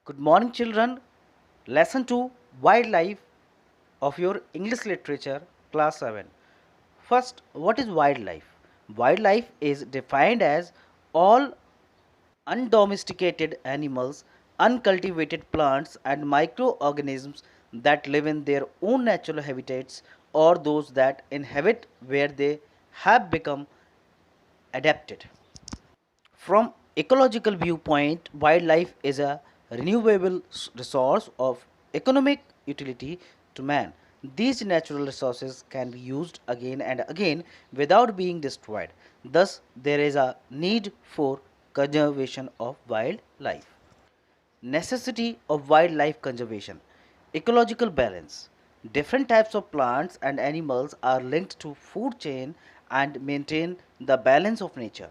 Good morning, children. Lesson 2 Wildlife of your English Literature, Class 7. First, what is wildlife? Wildlife is defined as all undomesticated animals, uncultivated plants, and microorganisms that live in their own natural habitats or those that inhabit where they have become adapted. From ecological viewpoint, wildlife is a renewable resource of economic utility to man. These natural resources can be used again and again without being destroyed. Thus, there is a need for conservation of wildlife. Necessity of wildlife conservation. Ecological balance. Different types of plants and animals are linked to food chain and maintain the balance of nature,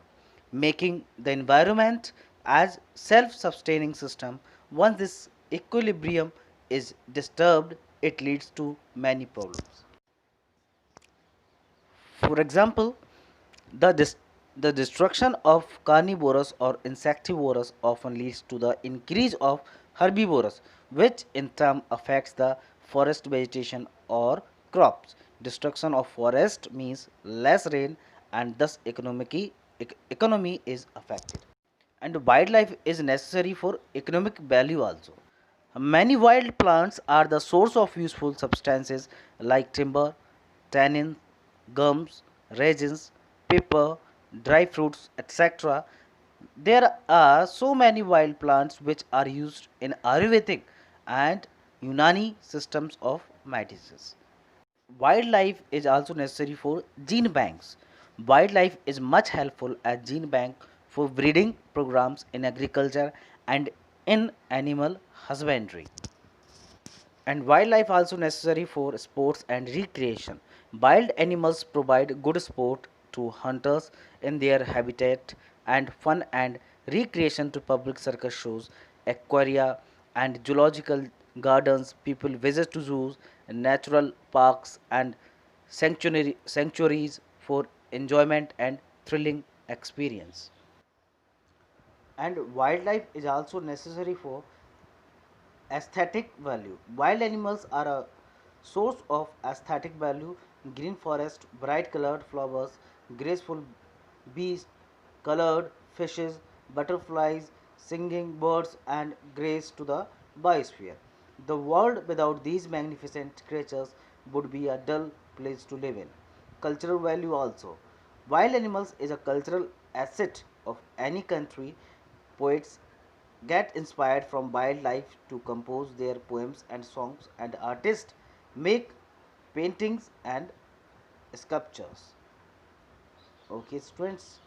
making the environment as self-sustaining system. Once this equilibrium is disturbed, it leads to many problems. For example, the, dis- the destruction of carnivorous or insectivorous often leads to the increase of herbivorous, which in turn affects the forest vegetation or crops. Destruction of forest means less rain and thus economy is affected. And wildlife is necessary for economic value also. Many wild plants are the source of useful substances like timber, tannins, gums, resins, paper, dry fruits, etc. There are so many wild plants which are used in Ayurvedic and Unani systems of medicines. Wildlife is also necessary for gene banks. Wildlife is much helpful as gene bank for breeding programs in agriculture and in animal husbandry. And wildlife also necessary for sports and recreation. Wild animals provide good sport to hunters in their habitat and fun and recreation to public circus shows, aquaria and zoological gardens. People visit to zoos, natural parks and sanctuaries for enjoyment and thrilling experience. And wildlife is also necessary for aesthetic value. Wild animals are a source of aesthetic value. Green forest, bright colored flowers, graceful beasts, colored fishes, butterflies, singing birds, and grace to the biosphere. The world without these magnificent creatures would be a dull place to live in. Cultural value also. Wild animals is a cultural asset of any country. Poets get inspired from wildlife to compose their poems and songs, and artists make paintings and sculptures. Okay, students.